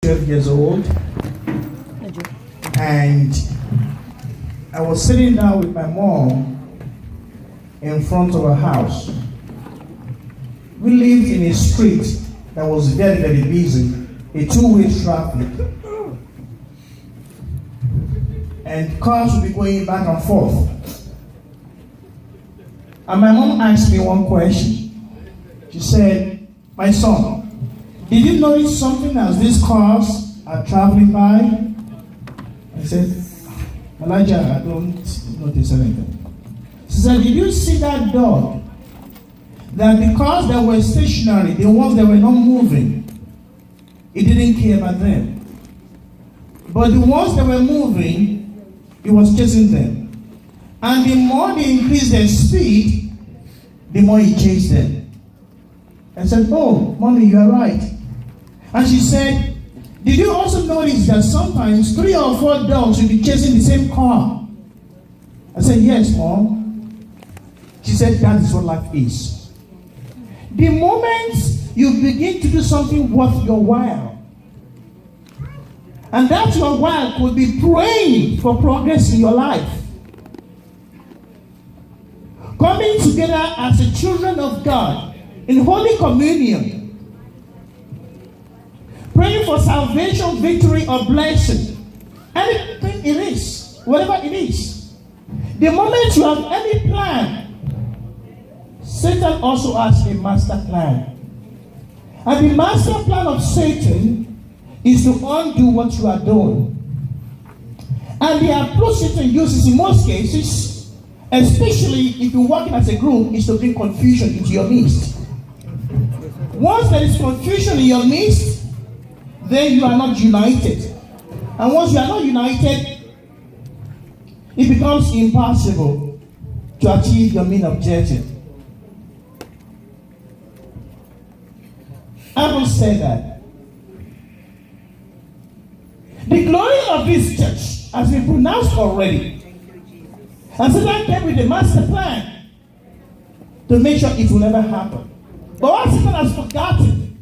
12 years old, and I was sitting down with my mom in front of her house. We lived in a street that was very, very busy, a two-way traffic. And cars would be going back and forth. And my mom asked me one question. She said, "My son, did you notice something as these cars are traveling by?" I said, "Elijah, I don't notice anything." She said, "Did you see that dog? That the cars that were stationary, the ones that were not moving, it didn't care about them. But the ones that were moving, it was chasing them. And the more they increased their speed, the more he chased them." I said, "Oh, Mommy, you are right." And she said, "Did you also notice that sometimes 3 or 4 dogs will be chasing the same car?" I said, "Yes, Mom." She said, "That is what life is. The moment you begin to do something worth your while, and that your while could be praying for progress in your life, coming together as the children of God in Holy Communion, praying for salvation, victory, or blessing, anything it is, whatever it is, the moment you have any plan, Satan also has a master plan. And the master plan of Satan is to undo what you are doing. And the approach Satan uses in most cases, especially if you're working as a group, is to bring confusion into your midst. Once there is confusion in your midst, then you are not united. And once you are not united, it becomes impossible to achieve your main objective. I will say that the glory of this church has been pronounced already. And Satan came with a master plan to make sure it will never happen. But what Satan has forgotten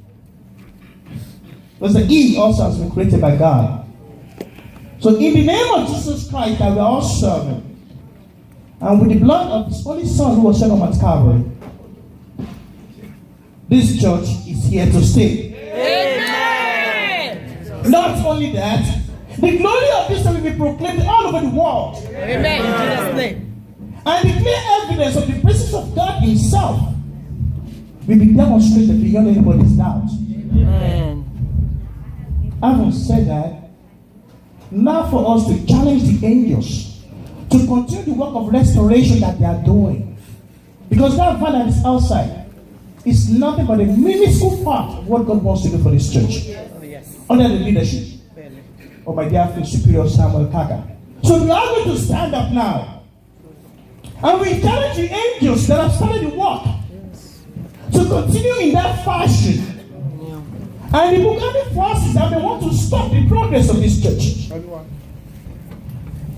was that he also has been created by God. So in the name of Jesus Christ that we are all serving, and with the blood of his only Son who was shed on Mount Calvary, this church is here to stay. Amen. Not only that, the glory of this church will be proclaimed all over the world. Amen. In Jesus' name. And the clear evidence of the presence of God himself will be demonstrated beyond anybody's doubt. Amen. Having said that, now for us to challenge the angels to continue the work of restoration that they are doing. Because that van that is outside is nothing but a minuscule part of what God wants to do for this church. Under the leadership of my dear friend Superior Samuel Kaka. So we are going to stand up now. And we challenge the angels that have started the work to continue in that fashion. And the Bugatti forces that they want to stop the progress of this church.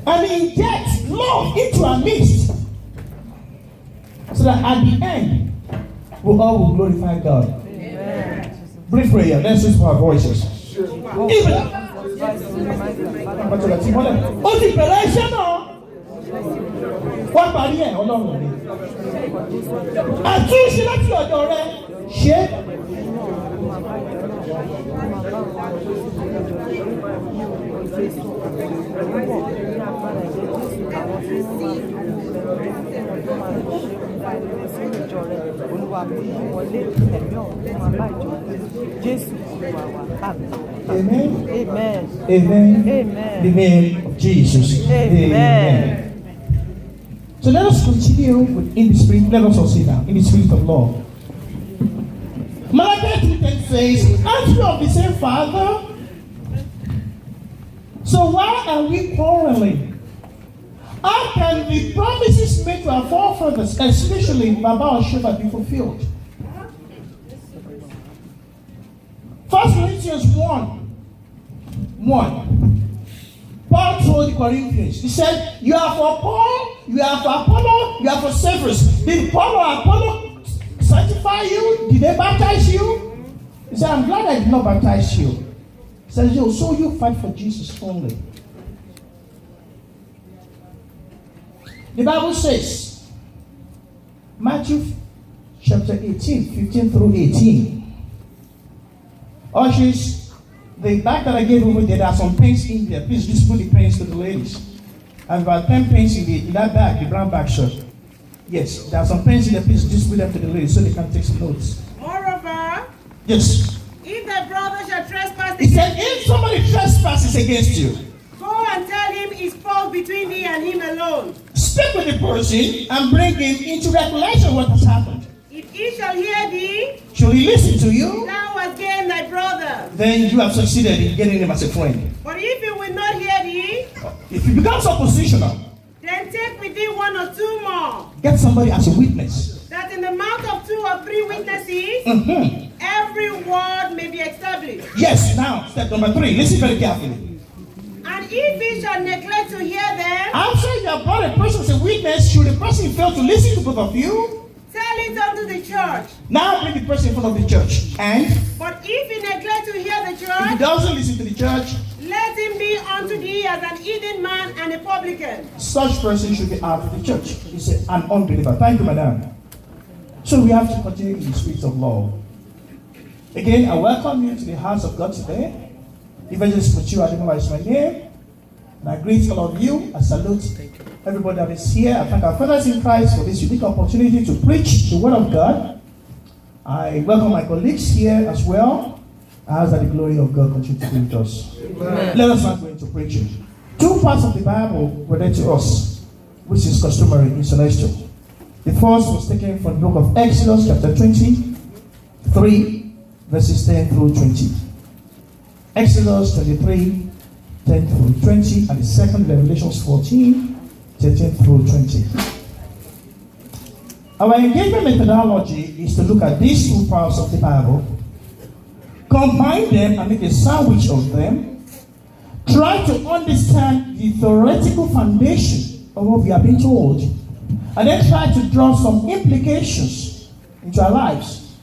And inject love into our midst. So that at the end, we all will glorify God. Amen. Brief prayer. Let's lift our voices. Àtúnṣe láti ọ̀dọ̀ rẹ ṣe. Amen. Amen. Amen. Amen. In the name of Jesus. Amen. So let us continue in the spirit. Let us all sit down in the spirit of love. Malachi 3:10 says, "Aren't you of the same Father? So why are we quarreling? How can the promises made to our forefathers, especially Baba Osheba, be fulfilled?" 1 Corinthians 1:1. Paul told the Corinthians, he said, "You are for Paul, you are for Apollo, you are for Cephas. Did Paul or Apollo sanctify you? Did they baptize you?" He said, "I'm glad I did not baptize you. Says, yo, so you fight for Jesus only. The Bible says, Matthew chapter 18, 15 through 18. Ushers, the bag that I gave over there are some pens in there. Please distribute the pens to the ladies. And about 10 pens in that bag, the brown bag shirt. Yes, there are some pens in there. Please distribute them to the ladies so they can take some notes. Moreover, yes. If the brother shall trespass he said, if somebody trespasses against you, go and tell him his fault between thee and him alone. Speak with the person and bring him into recollection what has happened. If he shall hear thee, shall he listen to you? Thou hast gained thy brother. Then you have succeeded in getting him as a friend. But if he will not hear thee, if he becomes oppositional, then take with thee one or two more. Get somebody as a witness. That in the mouth of 2 or 3 witnesses, every word may be established. Yes, now, step number 3. Listen very carefully. And if he shall neglect to hear them, after you have brought a person as a witness, should the person fail to listen to both of you? Tell it unto the church. Now bring the person in front of the church. And? But if he neglect to hear the church, if he doesn't listen to the church, let him be unto thee as an heathen man and a publican. Such person should be out of the church. He's an unbeliever. Thank you, madam. So we have to continue in the spirit of love. Again, I welcome you to the house of God today. Evangelist Mature Adenokunbo is my name. And I greet all of you. I salute everybody that is here. I thank our fathers in Christ for this unique opportunity to preach the word of God. I welcome my colleagues here as well. I ask that the glory of God continue to be with us. Amen. Let us not go into preaching. 2 parts of the Bible were read to us, which is customary in celestial. The first was taken from the book of Exodus, chapter 23, verses 10 through 20. Exodus 23, 10 through 20, and the second, Revelations 14, 13 through 20. Our engagement methodology is to look at these 2 parts of the Bible, combine them and make a sandwich of them, try to understand the theoretical foundation of what we have been told, and then try to draw some implications into our lives.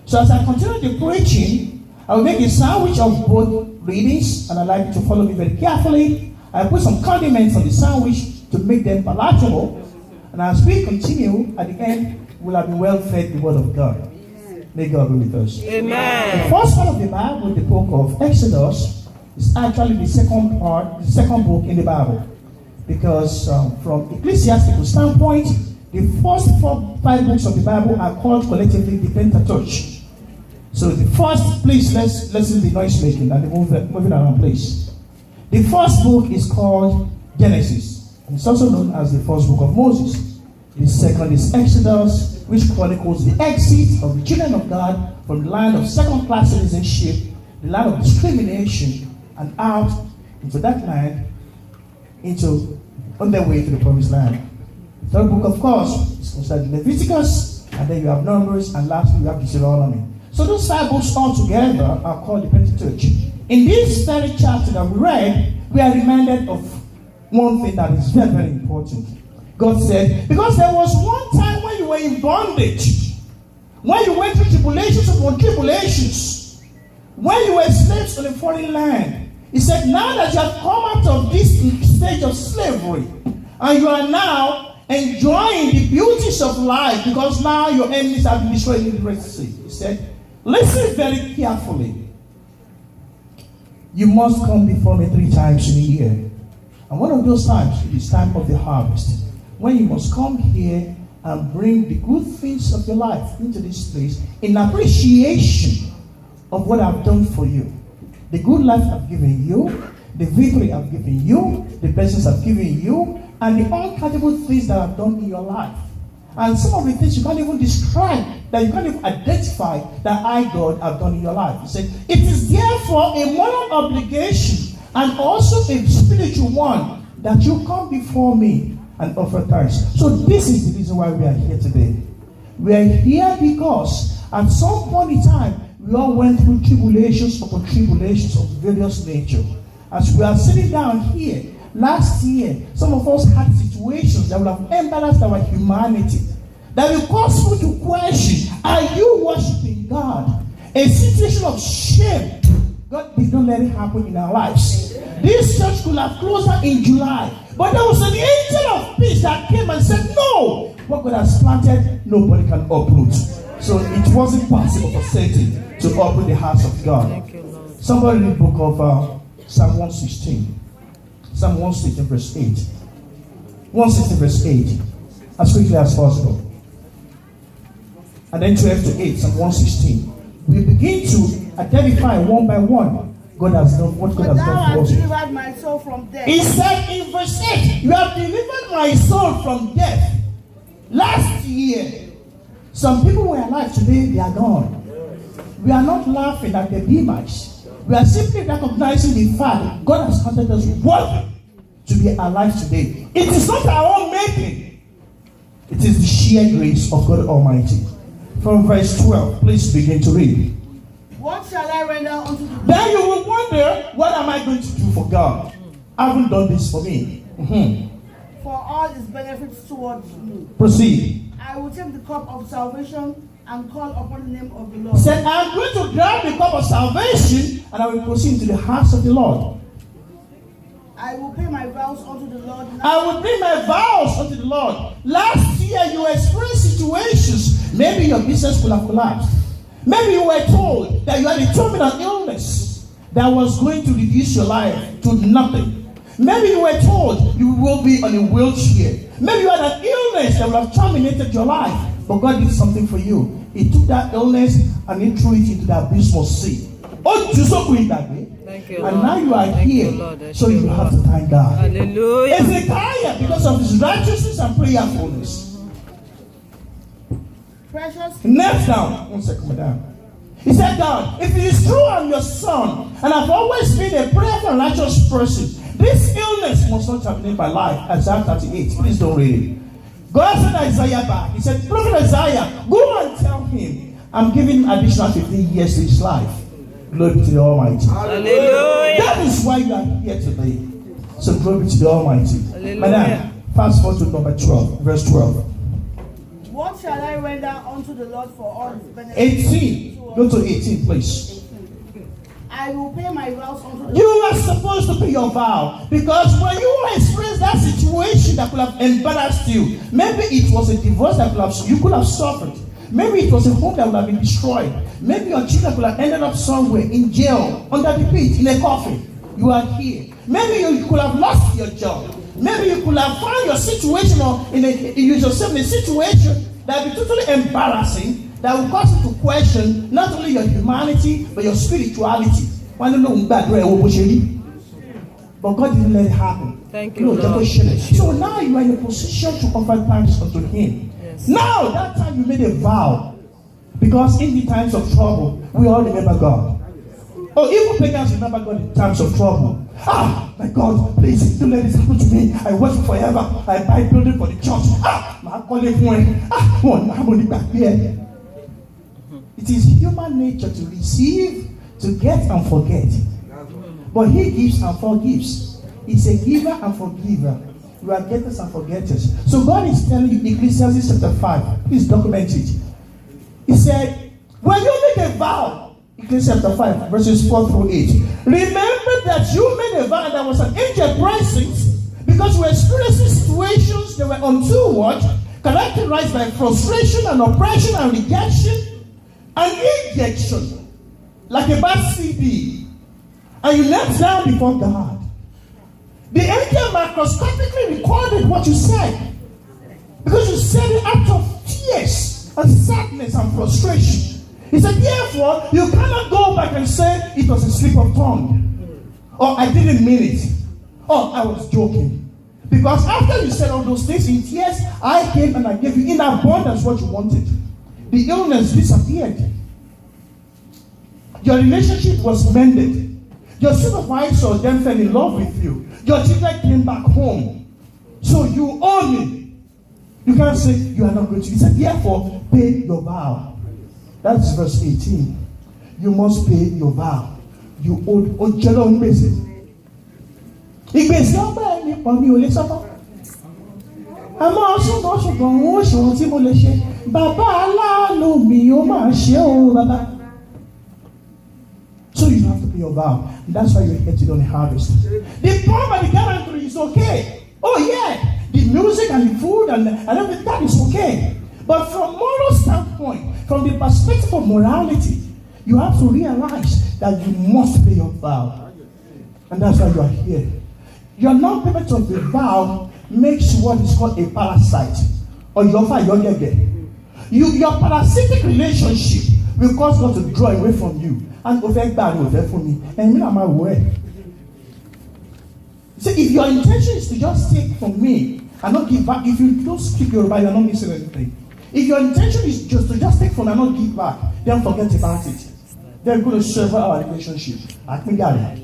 So as I continue the preaching, I will make a sandwich of both readings, and I'd like you to follow me very carefully. I put some condiments on the sandwich to make them palatable, and as we continue, at the end, we'll have been well fed the word of God. May God be with us. Amen. The first part of the Bible, the book of Exodus, is actually the second book in the Bible. Because from ecclesiastical standpoint, the first 5 books of the Bible are called collectively the Pentateuch. So the first, please, let's listen to the noise making and the moving around, please. The first book is called Genesis. And it's also known as the first book of Moses. The second is Exodus, which chronicles the exit of the children of God from the land of second-class citizenship, the land of discrimination, and out into that land, on their way to the promised land. The third book, of course, is considered Leviticus, and then you have Numbers, and lastly you have Deuteronomy. So those 5 books all together are called the Pentateuch. In this very chapter that we read, we are reminded of one thing that is very, very important. God said, because there was one time when you were in bondage, when you went through tribulations upon tribulations, when you were slaves on a foreign land. He said, now that you have come out of this stage of slavery, and you are now enjoying the beauties of life, because now your enemies have been destroyed in the Red Sea. He said, listen very carefully. You must come before me 3 times in a year. And one of those times is time of the harvest, when you must come here and bring the good things of your life into this place in appreciation of what I've done for you. The good life I've given you, the victory I've given you, the blessings I've given you, and the uncountable things that I've done in your life. And some of the things you can't even describe, that you can't even identify, that I, God, have done in your life. He said, it is therefore a moral obligation and also a spiritual one that you come before me and offer thanks. So this is the reason why we are here today. We are here because at some point in time, we all went through tribulations upon tribulations of various nature. As we are sitting down here, last year, some of us had situations that would have embarrassed our humanity, that will cause you to question, are you worshiping God? A situation of shame. God God did not let it happen in our lives. This church could have closed in July, but there was an angel of peace that came and said, no, what God has planted, nobody can uproot. So it wasn't possible for Satan to uproot the hearts of God. Thank you, Lord. Somebody in the book of Psalm 116. Psalm 116 verse 8. 116 verse 8. As quickly as possible. And then 12 to 8, Psalm 116. We begin to identify one by one God has done what God has done for us. Delivered my soul from death. He said in verse 8, you have delivered my soul from death. Last year, some people were alive, today they are gone. We are not laughing at the demise. We are simply recognizing the fact that God has counted us worthy to be alive today. It is not our own making. It is the sheer grace of God Almighty. From verse 12, please begin to read. What shall I render unto the Lord? Then you will wonder, what am I going to do for God? I haven't done this for me. For all his benefits towards me. Proceed. I will take the cup of salvation and call upon the name of the Lord. He said, I am going to grab the cup of salvation and I will proceed into the house of the Lord. I will pay my vows unto the Lord. I will bring my vows unto the Lord. Last year you experienced situations. Maybe your business could have collapsed. Maybe you were told that you had a terminal illness that was going to reduce your life to nothing. Maybe you were told you will be on a wheelchair. Maybe you had an illness that would have terminated your life. But God did something for you. He took that illness and he threw it into the abysmal sea. Oh, you so quick that way. Thank you, And Lord. now you are Thank here. you, Lord. So you have to thank God. Hallelujah. Ezekiah, because of his righteousness and prayerfulness. Precious. Knelt down. 1 second, madam. He said, God, if it is true I'm your son, and I've always been a prayerful and righteous person, this illness must not terminate my life. Isaiah 38. Please don't read it. God sent Isaiah back. He said, Prophet Isaiah, go and tell him I'm giving him additional 15 years to his life. Glory to the Almighty. Hallelujah. That is why you are here today. So glory to the Almighty. Hallelujah. Madam, fast forward to number 12, verse 12. What shall I render unto the Lord for all his benefits? 18. Go to 18, please. I will pay my vows unto the You are supposed to pay your vow. Because when you experience that situation that could have embarrassed you, maybe it was a divorce that you could have suffered. Maybe it was a home that would have been destroyed. Maybe your children could have ended up somewhere in jail, under the pit, in a coffin. You are here. Maybe you could have lost your job. Maybe you could have found your situation or yourself in a situation that would be totally embarrassing, that will cause you to question not only your humanity but your spirituality. But God didn't let it happen. Thank you, Lord. So now you are in a position to offer thanks unto Him. Yes. Now that time you made a vow, because in the times of trouble we all remember God. Oh, even pagans remember God in times of trouble. Ah, my God, please don't let this happen to me. I worship forever. I buy building for the church. It is human nature to receive, to get and forget. But He gives and forgives. He's a giver and forgiver. You are getters and forgetters. So God is telling you, Ecclesiastes chapter 5, please document it. He said, when you make a vow, Ecclesiastes chapter 5, verses 4 through 8, remember that you made a vow and there was an angel present, because you were experiencing situations that were untoward, characterized by frustration and oppression and rejection and injection, like a bad CD, and you knelt down before God. The angel microscopically recorded what you said, because you said it out of tears and sadness and frustration. He said, therefore, you cannot go back and say it was a slip of tongue, or I didn't mean it, or I was joking. Because after you said all those things in tears, I came and I gave you in abundance what you wanted. The illness disappeared. Your relationship was mended. Your supervisor then fell in love with you. Your children came back home. So you owe me. You can't say you are not going to. He said, therefore, pay your vow. That's verse 18. You must pay your vow. You owed Ojelo Mbese. Ìgbésí ọgbà ẹni pọ̀ mi ò lè sọ́kọ́. Àmọ́ ṣùgbọ́n òun ó ṣe ohun tí mo lè ṣe. Bàbá aláàánú mi ó máa ṣe o bàbá. So you have to pay your vow. And that's why you're here today on the harvest. The palm and the gallantry is okay. Oh yeah, the music and the food and everything, that is okay. But from moral standpoint, from the perspective of morality, you have to realize that you must pay your vow. And that's why you are here. Your non-payment of the vow makes you what is called a parasite. Or your parasitic relationship will cause God to draw away from you. And affect that will affect me. And me, I'm aware. So if your intention is to just take from me and not give back, if you don't speak Yoruba, you're not missing anything. If your intention is just to just take from and not give back, then forget about it. They're going to serve our relationship. I think that.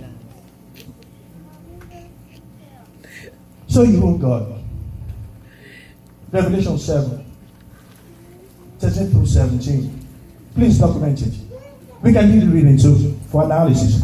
So you owe God. Revelation 7, 13 through 17. Please document it. We can do the reading too for analysis.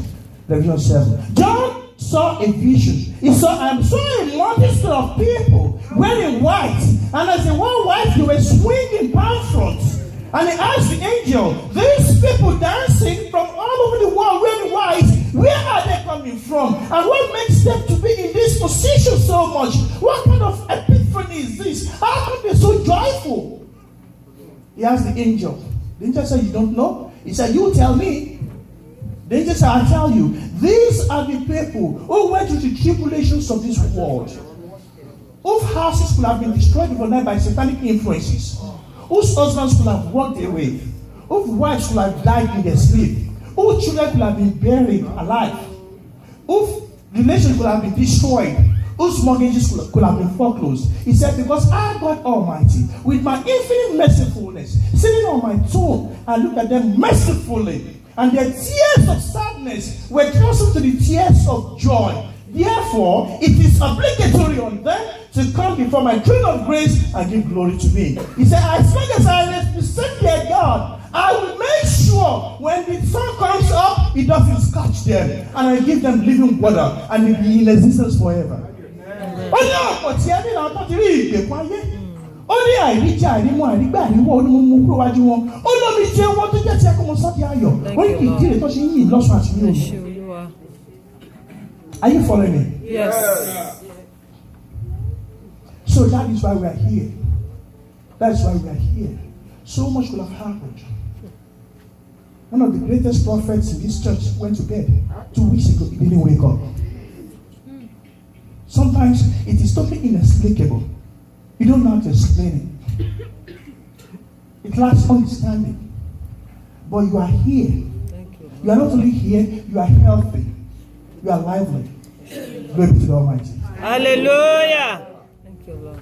Revelation 7. John saw a vision. He saw a multitude of people wearing white, and as they were white, they were swinging palm fronds. And he asked the angel, these people dancing from all over the world wearing white, where are they coming from? And what makes them to be in this position so much? What kind of epiphany is this? How come they're so joyful? He asked the angel. The angel said, you don't know? He said, you tell me. The angel said, I'll tell you. These are the people who went through the tribulations of this world, whose houses could have been destroyed overnight by satanic influences, whose husbands could have walked away, whose wives could have died in their sleep, whose children could have been buried alive, whose relations could have been destroyed, whose mortgages could have been foreclosed. He said, because I, God Almighty, with my infinite mercifulness, sitting on my throne, I look at them mercifully, and their tears of sadness were transferred to the tears of joy. Therefore, it is obligatory on them to come before my throne of grace and give glory to me. He said, as long as I represent their God, I will make sure when the sun comes up, it doesn't scorch them. And I give them living water, and it will be in existence forever. Ó ní àìríjà àìrímú àìrígbà àìríwọ̀ onímú kúrò wájú wọn. Ó lómi jẹ́ wọn tó jẹ́ ti akọ́mọ sọ́dí ayọ̀. Ó ní kìí kíre tó ṣe ń yìn lọ́sùn àti ní òru. Are you following me? Yes. So that is why we are here. That is why we are here. So much could have happened. One of the greatest prophets in this church went to bed 2 weeks ago. He didn't wake up. Sometimes it is totally inexplicable. You don't know how to explain it. It lacks understanding. But you are here. You are not only here, you are healthy. You are lively. Glory to the Almighty. Hallelujah. Thank you, Lord.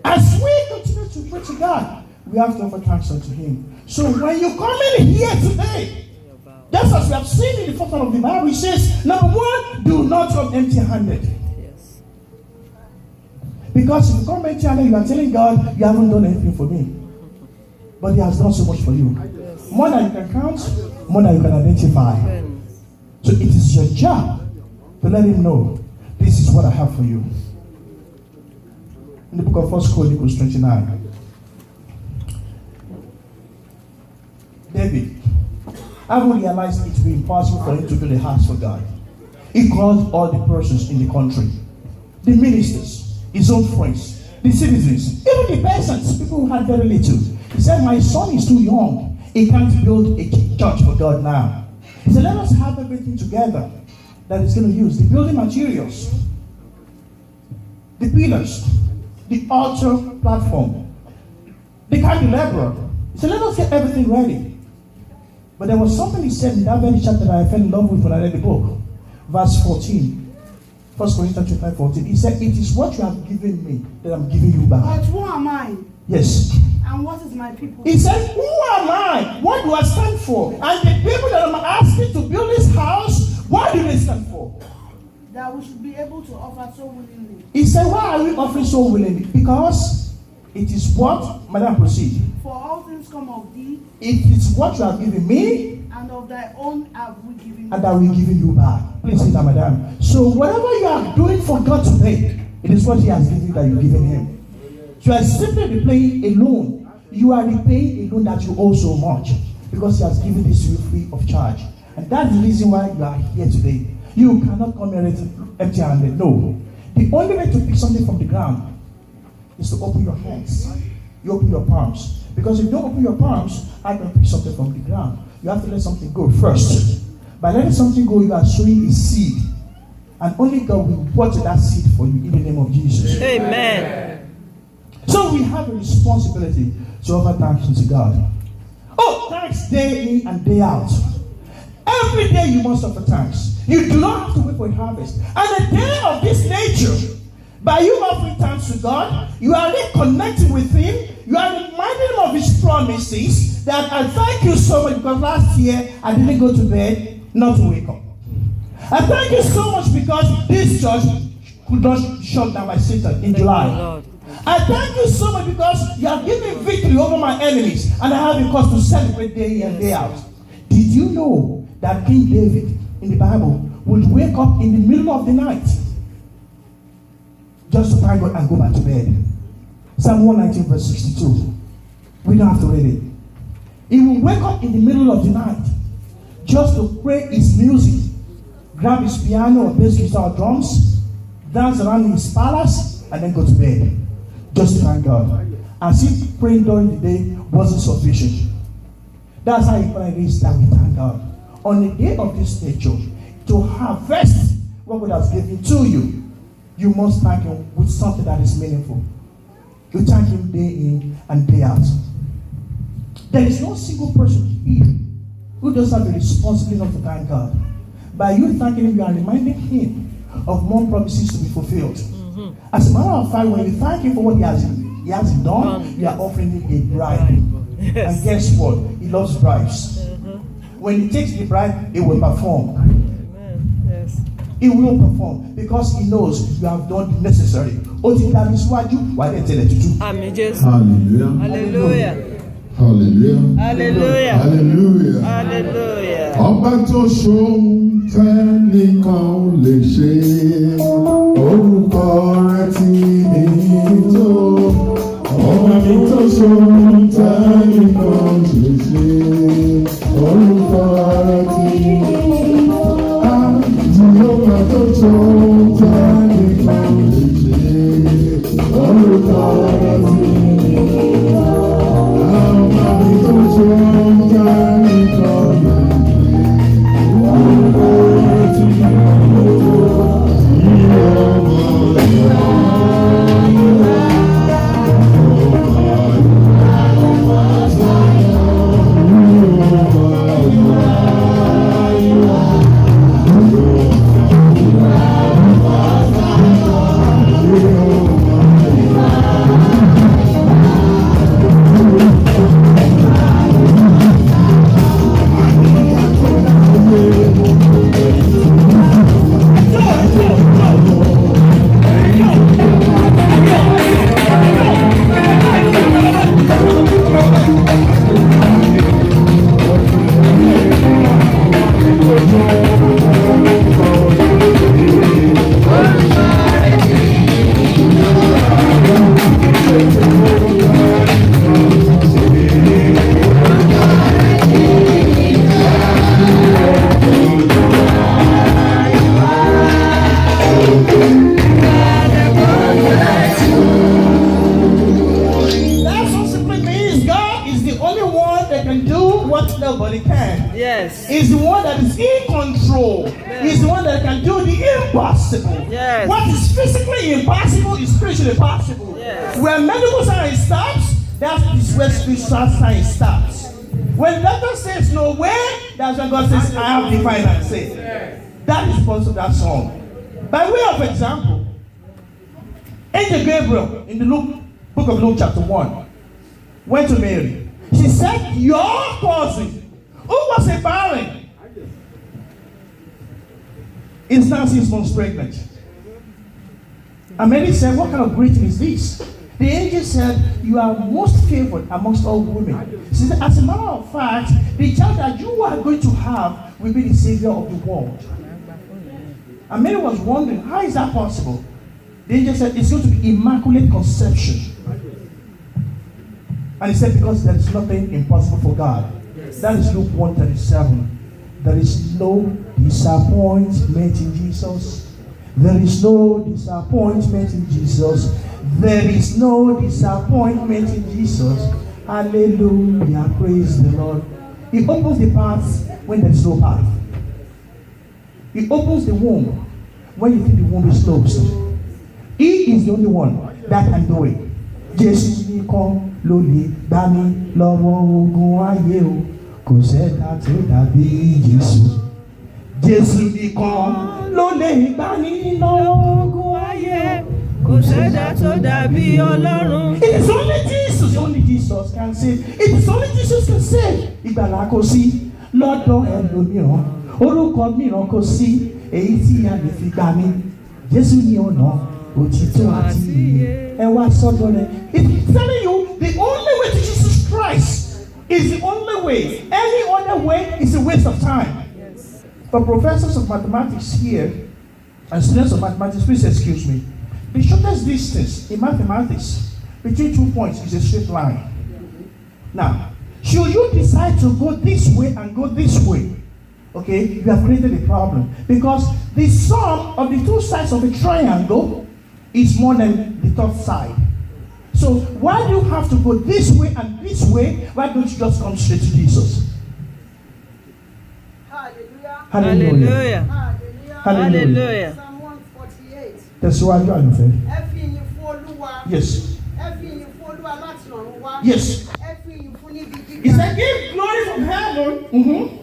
As we continue to pray to God, we have to offer thanks unto Him. So when you come in here today, just as we have seen in the first part of the Bible, it says, number one, do not come empty-handed. Yes. Because if you come empty-handed, you are telling God, you haven't done anything for me. But He has done so much for you. Yes. More than you can count, more than you can identify. Amen. So it is your job to let Him know, this is what I have for you. In the book of 1 Chronicles 29, David, having realized it would be impossible for him to do the house for God, he called all the persons in the country, the ministers, his own friends, the citizens, even the peasants, people who had very little. He said, my son is too young. He can't build a church for God now. He said, let us have everything together that he's going to use. The building materials, the pillars, the altar platform, the candelabra. He said, let us get everything ready. But there was something he said in that very chapter that I fell in love with when I read the book. Verse 14. 1 Corinthians 14. He said, it is what you have given me that I'm giving you back. But who am I? Yes. And what is my people? He said, who am I? What do I stand for? And the people that I'm asking to build this house, what do they stand for? That we should be able to offer so willingly. He said, why are we offering so willingly? Because it is what, Madam, proceed. For all things come of thee. It is what you have given me. And of thy own have we given you. And that we giving you back. Please sit down, Madam. So whatever you are doing for God today, it is what He has given you that you're giving Him. You are simply repaying a loan. You are repaying a loan that you owe so much. Because He has given this to you free of charge. And that's the reason why you are here today. You cannot come here empty-handed. No. The only way to pick something from the ground is to open your hands. You open your palms. Because if you don't open your palms, I can pick something from the ground. You have to let something go first. By letting something go, you are sowing a seed. And only God will water that seed for you in the name of Jesus. Amen. So we have a responsibility to offer thanks to God. Oh, thanks day in and day out. Every day you must offer thanks. You do not have to wait for a harvest. And a day of this nature, by you offering thanks to God, you are reconnecting with Him. You are reminding Him of His promises. That I thank you so much because last year I didn't go to bed not to wake up. I thank you so much because this church could not be shut down by Satan in July. I thank you so much because you have given me victory over my enemies and I have a cause to celebrate day in and day out. Did you know that King David in the Bible would wake up in the middle of the night just to thank God and go back to bed? Psalm 119 verse 62. We don't have to read it. He will wake up in the middle of the night just to play his music, grab his piano or bass guitar or drums, dance around in his palace, and then go to bed. Just to thank God. As if praying during the day wasn't sufficient. That's how important it is that we thank God. On the day of this nature, to harvest what God has given to you, you must thank Him with something that is meaningful. You thank Him day in and day out. There is no single person here who does have a responsibility not to thank God. By you thanking Him, you are reminding Him of more promises to be fulfilled. As a matter of fact, when you thank Him for what He has done, you are offering Him a bribe. Yes. And guess what? He loves bribes. When He takes the bribe, He will perform. Amen. Yes. He will perform because He knows you have done the necessary. Amen. Jesus. Hallelujah. Hallelujah. Hallelujah. Hallelujah. Hallelujah. Hallelujah. Ọba tó ṣohun tẹ́nìkan lè ṣe, orúkọ rẹ̀ ti ní tó. Ọba mi tó ṣohun tẹ́nìkan lè ṣe, orúkọ rẹ̀ ti ní tó. Ọba tó ṣohun tẹ́nìkan lè ṣe, orúkọ rẹ̀ ti ní tó. Yes. What is physically impossible is spiritually possible. Yes. When medical science stops, that's where spiritual science stops. When doctor says no way, that's when God says, I have the final say. That is possible, that song. By way of example, Angel Gabriel in the book of Luke chapter 1 went to Mary. She said, your cousin, who was a barren, is now 6 months pregnant. And Mary said, what kind of greeting is this? The angel said, you are most favored amongst all women. She said, as a matter of fact, the child that you are going to have will be the savior of the world. And Mary was wondering, how is that possible? The angel said, it's going to be immaculate conception. And he said, because there is nothing impossible for God. That is Luke 1:37. There is no disappointment in Jesus. There is no disappointment in Jesus. There is no disappointment in Jesus. Hallelujah. Praise the Lord. He opens the path when there is no path. He opens the womb when you think the womb is closed. He is the only one that can do it. Jésù nìkan ló lè gbà mí lọ́wọ́ ogun ayé o. Kò sẹ́dá tó dàbí Jésù. Jésù nìkan ló lè gbà mí lọ́wọ́ ogun ayé. Kò sẹ́dá tó dàbí Ọlọ́run. It is only Jesus. Only Jesus can save. It is only Jesus can save. Ìgbàlà kò sí lọ́dọ̀ ẹlòmíràn. Orúkọ mìíràn kò sí èyí tí a lè fi gbà mí. Jésù ní ọ̀nà òtítọ́ àti ìyè. Ẹ wá sọ́dọ̀ rẹ̀. It's telling you the only way to Jesus Christ is the only way. Any other way is a waste of time. Yes. For professors of mathematics here and students of mathematics, please excuse me. The shortest distance in mathematics between 2 points is a straight line. Now, should you decide to go this way and go this way, okay, you have created a problem. Because the sum of the two sides of a triangle is more than the third side. So why do you have to go this way and this way? Why don't you just come straight to Jesus? Hallelujah. Hallelujah. Hallelujah. Hallelujah. Hallelujah. Psalm 148. Tẹ̀síwájú àlùfẹ́. Ẹ fi ìyìn fún Olúwa. Yes. Ẹ fi ìyìn fún Olúwa láti ọ̀run wá. Yes. Ẹ fi ìyìn fún níbi He gíga. said, give glory from heaven.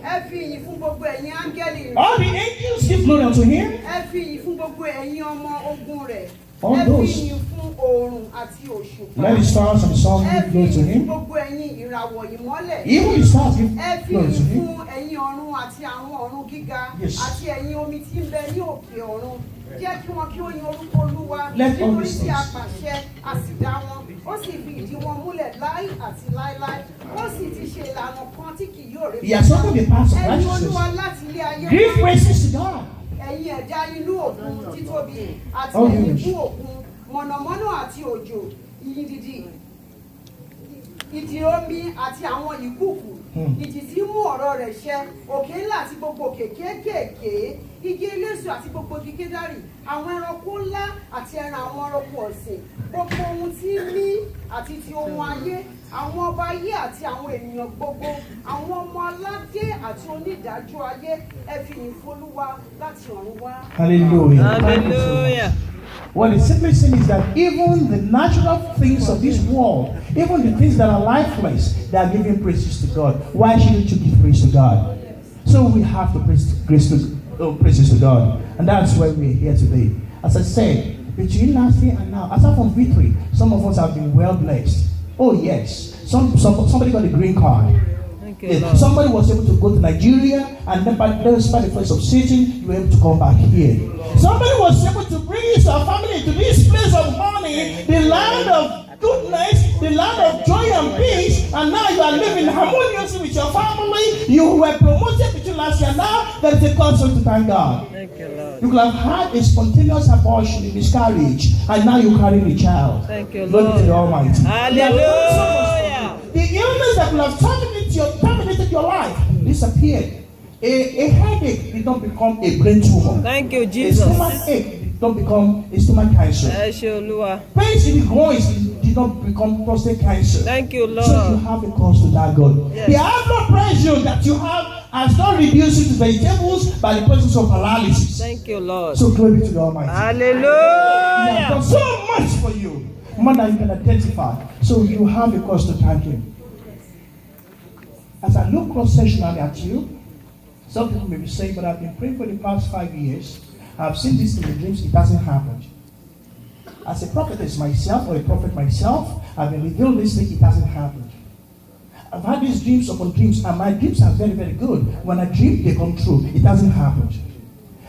Ẹ fi ìyìn fún gbogbo ẹ̀yin áńgẹ́lì rẹ̀. All the angels give glory unto him. Ẹ fi ìyìn fún gbogbo ẹ̀yin ọmọ ogun rẹ̀. All Ẹ fi those. ìyìn fún oòrùn àti òṣùpá. Let the stars and the sun Ẹ give fi glory to ìyìn fún him. gbogbo ẹ̀yin ìràwọ̀ ìmọ́lẹ̀. Even the stars give Ẹ fi glory to ìyìn him. fún ẹ̀yin ọ̀run àti àwọn ọ̀run gíga. Yes. Àti ẹ̀yin omi tí ń bẹ ní òkè ọ̀run. Jẹ́ kí wọn kí ó yin orúkọ Olúwa. Let all Nítorí these tí a things. pàṣẹ, a sì dá wọn. Ó sì fi ìdí wọn múlẹ̀ láí àti láíláí. Ó sì ti ṣe ìlànà kan tí kì yóò rí. He has opened the paths of Ẹ̀yin righteousness. Olúwa láti ilé ayé. Give praises to God. Ẹ̀yin ẹ̀dá inú òkun títóbi àti Oh, ẹ̀yin yes. ibú òkun, mọ̀nàmọ́ná àti òjò, ìyìn dídì, ìdì omi àti àwọn ìkùkù, ìjì tí mú ọ̀rọ̀ rẹ̀ ṣẹ, òkè ńlá àti gbogbo òkè kéékèèké, igi eléso àti gbogbo igi kédárì, àwọn ẹranko ńlá àti ẹran àwọn ẹranko ọ̀sìn, gbogbo ohun tí ń mí àti ti ohun ayé, àwọn ọba ayé àti àwọn ènìyàn gbogbo, àwọn ọmọ aládé àti onídàájọ́ ayé, ẹ fi ìyìn f'Olúwa láti ọ̀run wá. Hallelujah. Hallelujah. What it's simply saying is that even the natural things of this world, even the things that are lifeless, they are giving praises to God. Why shouldn't you give praise to God? So we have to praises to God. And that's why we're here today. As I said, between last year and now, aside from victory, some of us have been well blessed. Oh yes. Somebody got a green card. Thank you, Yeah, Lord. somebody was able to go to Nigeria, and then despite the face of Satan, you were able to come back here. Somebody was able to bring his family to this place of honey, the land of goodness, the land of joy and peace, and now you are living harmoniously with your family. You were promoted between last year. Now there is a cause to thank God. Thank you, Lord. You could have had a spontaneous abortion, a miscarriage, and now you're carrying a child. Thank you, Glory to the Lord. Almighty. Hallelujah. The illness that could have terminated your life disappeared. A headache did not become a brain tumor. Thank you, A Jesus. stomach ache did not become a stomach cancer. Ẹ ṣé Olúwa. Pains in the groins did not become prostate cancer. Thank you, So you Lord. have a cause to thank God. Yes. The high blood pressure that you have has not reduced to vegetables by the presence of paralysis. Thank you, Lord. So glory to the Almighty. He has Hallelujah. done so much for you, more than you can identify. So you have a cause to thank Him. As I look cross-sectionally at you, some people may be saying, but I've been praying for the past 5 years. I've seen this in the dreams, it hasn't happened. As a prophetess myself, or a prophet myself, I've been revealed this thing, it hasn't happened. I've had these dreams upon dreams, and my dreams are very, very good. When I dream, they come true. It hasn't happened.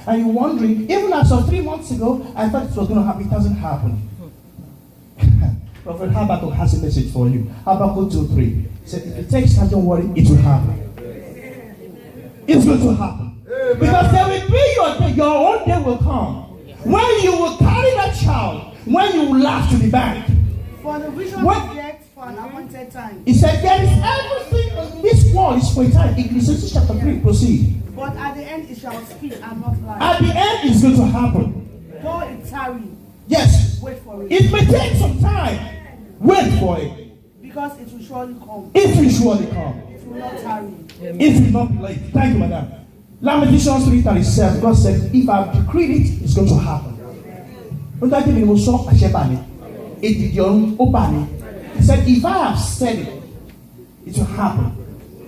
And you're wondering, even as of 3 months ago, I thought it was going to happen, it hasn't happened. Prophet Habakkuk has a message for you. Habakkuk 2:3. He said, if it takes time, don't worry, it will happen. It's going to happen. Because there will be your day, your own day will come. When you will carry that child, when you will laugh to the bank. For the vision What? is yet for an appointed time. He said, there is everything in this this world is for a time. Ecclesiastes chapter 3, proceed. But at the end it shall speak and not lie. At the end, it's going to happen. Though it tarry, Yes. wait for it. It may take some time. Wait for it. Because it will surely come. It will surely come. It will not tarry. It will not be late. Thank you, madam. Lamentations 3:37. God said, if I've decreed it, it's going to happen. He said, if I have said it, it will happen.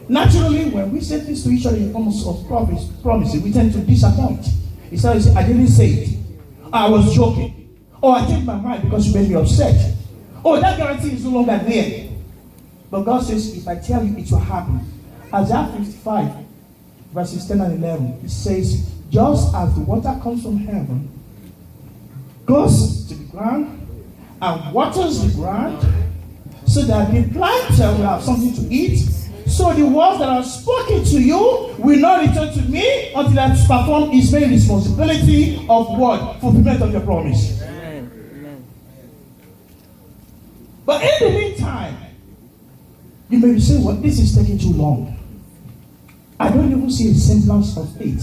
Naturally, when we say things to each other in forms of promises, we tend to disappoint. He said, I didn't say it. I was joking. Or I changed my mind because you made me upset. Oh, that guarantee is no longer there. But God says, if I tell you, it will happen. Isaiah 55, verses 10 and 11, it says, just as the water comes from heaven, goes to the ground, and waters the ground, so that the plant will have something to eat, so the words that are spoken to you will not return to me until I perform His main responsibility of what? Fulfillment of your promise. Amen. Amen. But in the meantime, you may be saying, well, this is taking too long. I don't even see a semblance of it.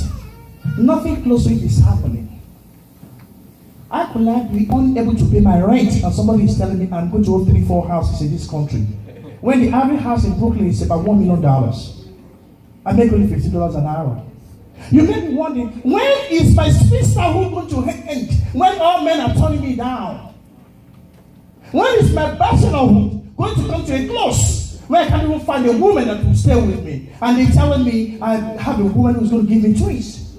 Nothing close to it is happening. I could not be unable to pay my rent, and somebody is telling me I'm going to own 3-4 houses in this country. When the average house in Brooklyn is about $1 million, I make only $50 an hour. You may be wondering, when is my sisterhood going to end? When all men are turning me down? When is my bachelorhood going to come to a close? Where I can't even find a woman that will stay with me. And they're telling me I have a woman who's going to give me twins.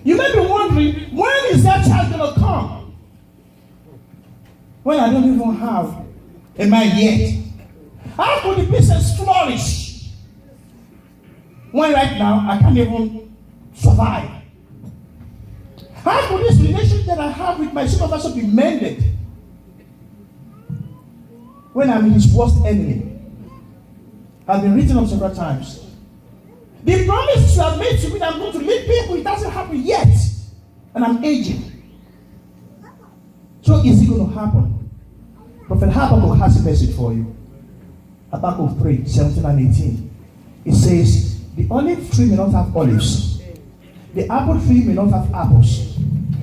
You may be wondering, when is that child going to come? When I don't even have a man yet. How could the business flourish? When right now I can't even survive. How could this relationship that I have with my supervisor be mended? When I'm his worst enemy. Has been written up several times. The promise you have made to me that I'm going to lead people, it hasn't happened yet. And I'm aging. So is it going to happen? Prophet Habakkuk has a message for you. Habakkuk 3:17 and 18. It says, the olive tree may not have olives. The apple tree may not have apples.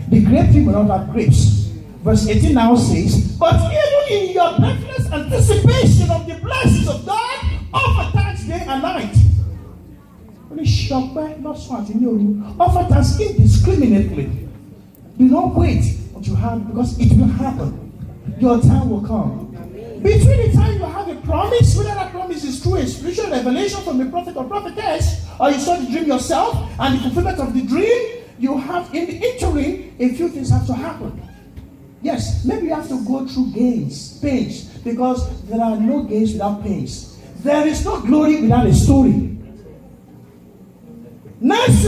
The grape tree may not have grapes. Verse 18 now says, but even in your breathless anticipation of the blessings of God, offer thanks day and night. Offer thanks indiscriminately. Do not wait until you have, because it will happen. Your time will come. Between the time you have a promise, whether that promise is through a spiritual revelation from a prophet or prophetess, or you saw the dream yourself, and the fulfillment of the dream, you have in the interim, a few things have to happen. Yes, maybe you have to go through pains, because there are no gains without pains. There is no glory without a story. Next